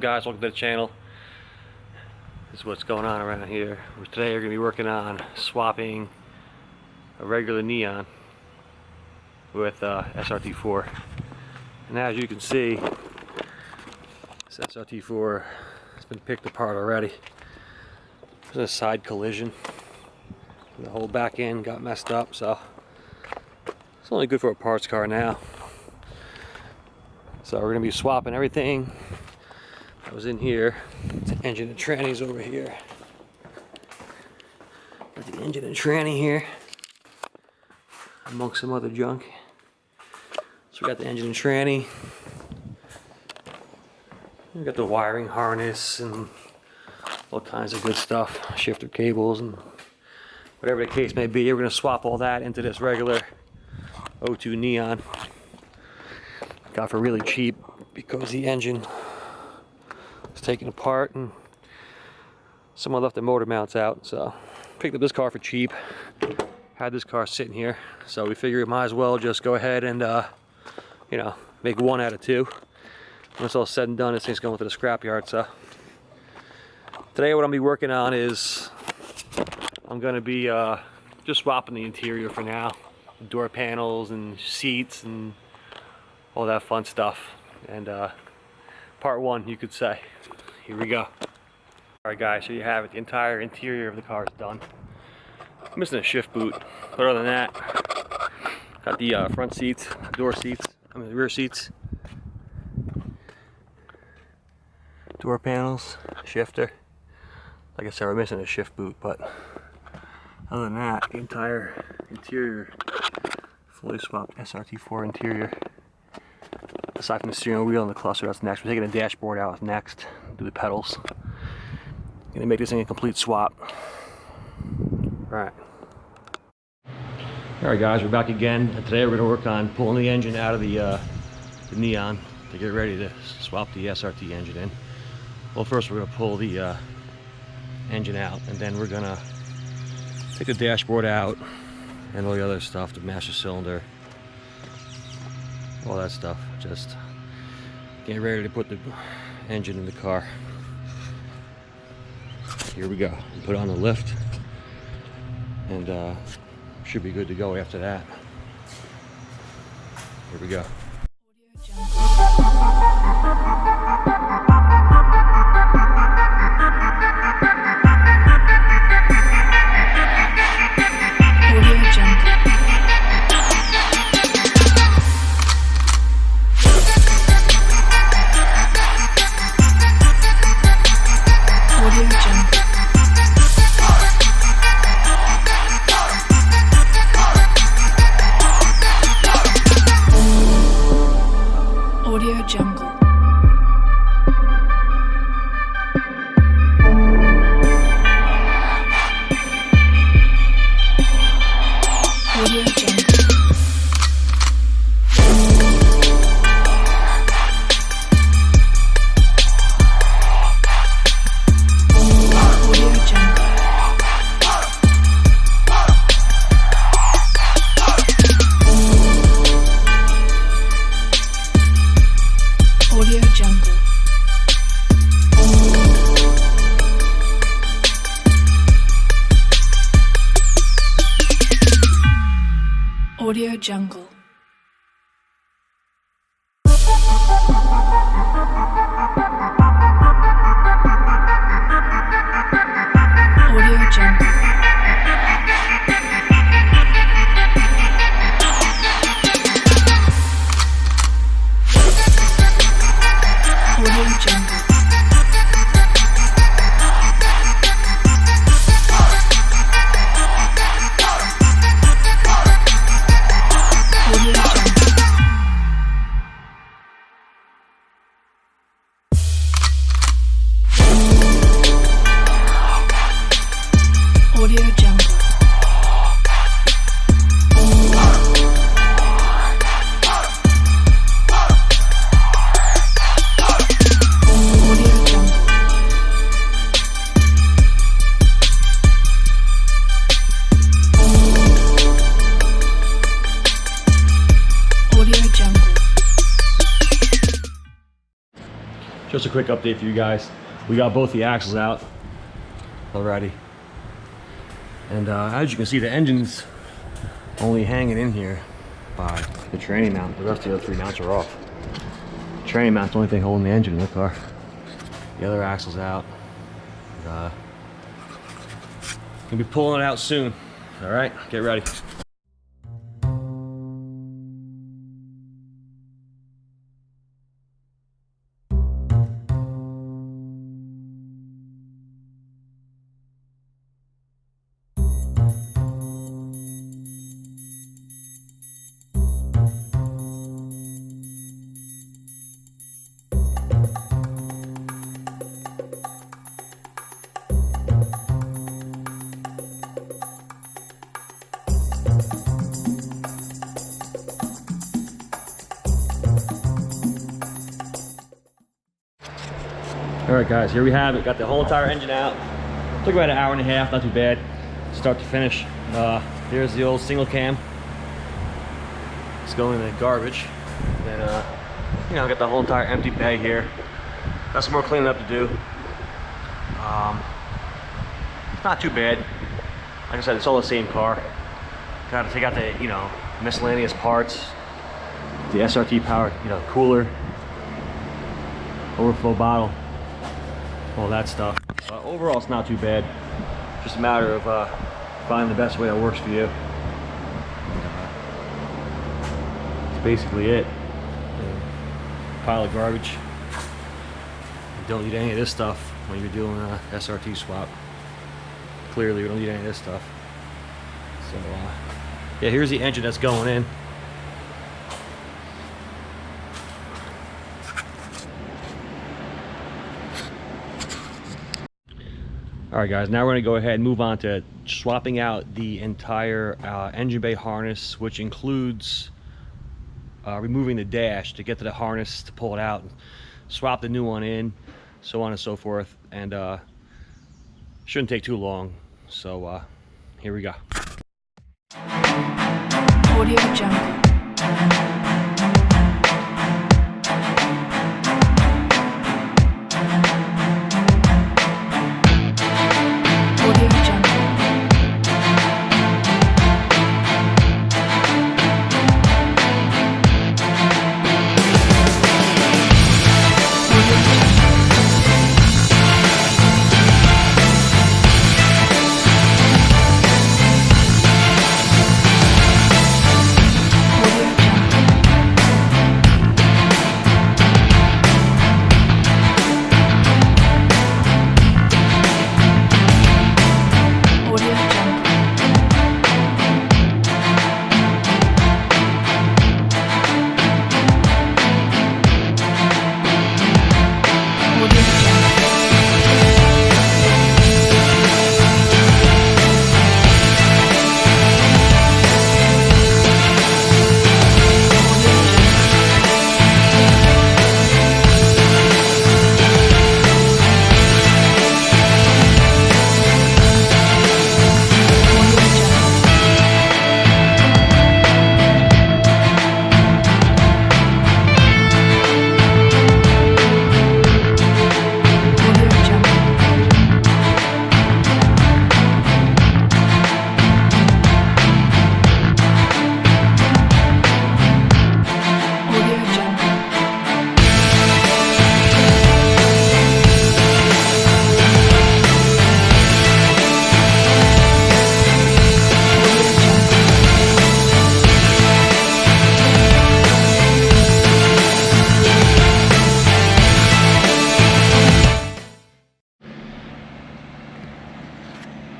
guys? Welcome to the channel. This is what's going on around here. Today we're going to be working on swapping a regular neon with SRT4. And as you can see, this SRT4 has been picked apart already. There's a side collision. The whole back end got messed up, so it's only good for a parts car now. So we're going to be swapping everything that was in here. The engine and trannies over here. Got the engine and tranny here, amongst some other junk. So we got the engine and tranny. We got the wiring harness and all kinds of good stuff. Shifter cables and whatever the case may be. We're going to swap all that into this regular O2 neon. Got for really cheap because the engine was taken apart and someone left the motor mounts out. So picked up this car for cheap. Had this car sitting here, so we figured we might as well just go ahead and you know, make one out of two. When it's all said and done, this thing's going to the scrapyard. So today what I'm gonna be working on is I'm gonna be just swapping the interior for now. Door panels and seats and all that fun stuff. And part one, you could say. Here we go. Alright guys, so you have it. The entire interior of the car is done. I'm missing a shift boot, but other than that, got the front seats, door seats, the rear seats, door panels, shifter. Like I said, we're missing a shift boot, but other than that, the entire interior, fully swapped SRT4 interior. Aside from the steering wheel and the cluster, that's next. We're taking the dashboard out next, do the pedals. Gonna make this thing a complete swap. Alright. Alright guys, we're back again. And today we're gonna work on pulling the engine out of the neon to get ready to swap the SRT engine in. Well, first we're gonna pull the engine out, and then we're gonna take the dashboard out and all the other stuff, the master cylinder, all that stuff. Just getting ready to put the engine in the car. Here we go. Put on the lift, and should be good to go after that. Here we go. Audio Jungle. Audio Jungle. Audio Jungle. Audio Jungle. Just just a quick update for you guys. We got both the axles out already. And as you can see, the engine's only hanging in here by the tranny mount. The rest of the other 3 mounts are off. The tranny mount's the only thing holding the engine in the car. The other axle's out. And, gonna be pulling it out soon. All right, get ready. All right, guys, here we have it. Got the whole entire engine out. Took about an hour and a half, not too bad, start to finish. Here's the old single cam. It's going in the garbage. Then, you know, got the whole entire empty bay here. Got some more cleaning up to do. It's not too bad. Like I said, it's all the same car. Got to take out the, you know, miscellaneous parts, the SRT power, you know, cooler, overflow bottle, all that stuff. Overall, it's not too bad. Just a matter of finding the best way that works for you. That's basically it. Pile of garbage. You don't need any of this stuff when you're doing a SRT swap. Clearly, we don't need any of this stuff. So, yeah, here's the engine that's going in. All right, guys, now we're gonna go ahead and move on to swapping out the entire engine bay harness, which includes removing the dash to get to the harness to pull it out, swap the new one in, so on and so forth. And shouldn't take too long. So here we go. Audio Jungle.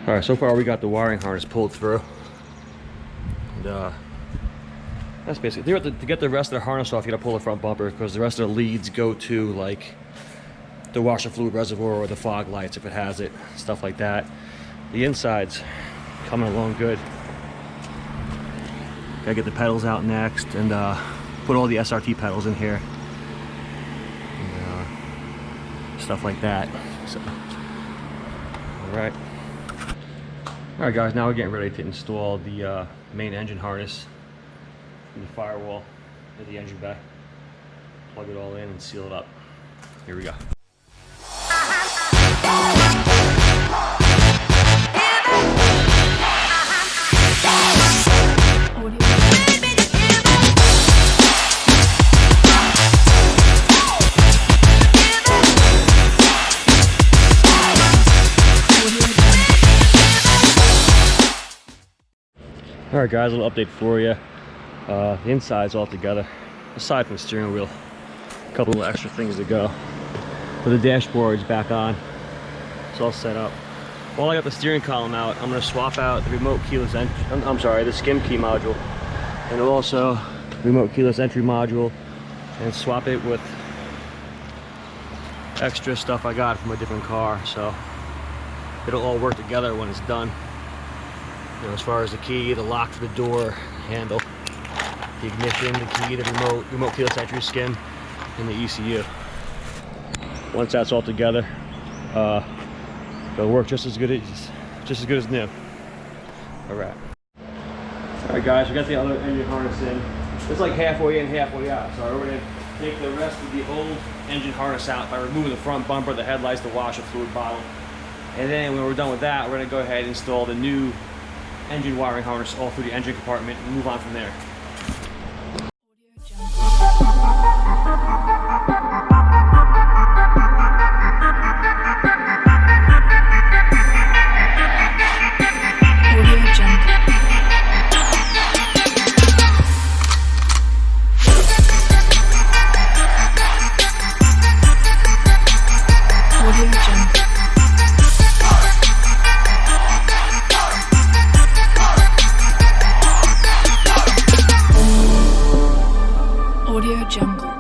All right, so far we got the wiring harness pulled through. And that's basically, to get the rest of the harness off, you gotta pull the front bumper, because the rest of the leads go to like the washer fluid reservoir or the fog lights if it has it, stuff like that. The inside's coming along good. Gotta get the pedals out next and put all the SRT pedals in here. And, stuff like that. So, all right guys, now we're getting ready to install the main engine harness in the firewall of the engine bay. Plug it all in and seal it up. Here we go. All right, guys, a little update for you. The inside's all together, aside from the steering wheel. A couple of extra things to go. But the dashboard's back on. It's all set up. While I got the steering column out, I'm going to swap out the remote keyless entry. I'm sorry, the skim key module, and also remote keyless entry module, and swap it with extra stuff I got from a different car. So it'll all work together when it's done. You know, as far as the key, the lock for the door handle, the ignition, the key, the remote keyless entry skim, and the ECU. Once that's all together, it'll work just as good as new. All right. All right, guys, we got the other engine harness in. It's like halfway in, halfway out. So we're gonna take the rest of the old engine harness out by removing the front bumper, the headlights, the washer fluid bottle. And then when we're done with that, we're gonna go ahead and install the new engine wiring harness all through the engine compartment and move on from there. Audio Jungle. Audio Jungle.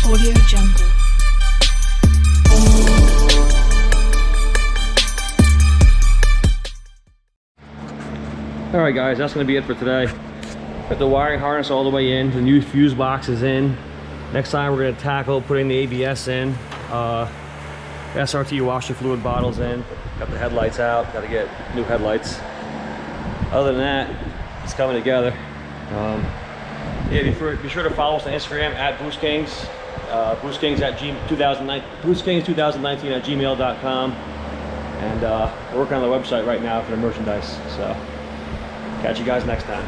Audio Jungle. All right, guys, that's going to be it for today. Got the wiring harness all the way in, the new fuse box is in. Next time we're going to tackle putting the ABS in, SRT washer fluid bottles in. Got the headlights out, got to get new headlights. Other than that, it's coming together. Yeah, be sure to follow us on Instagram at BoostKings. BoostKings2019 at gmail.com, and we're working on the website right now for the merchandise. So catch you guys next time.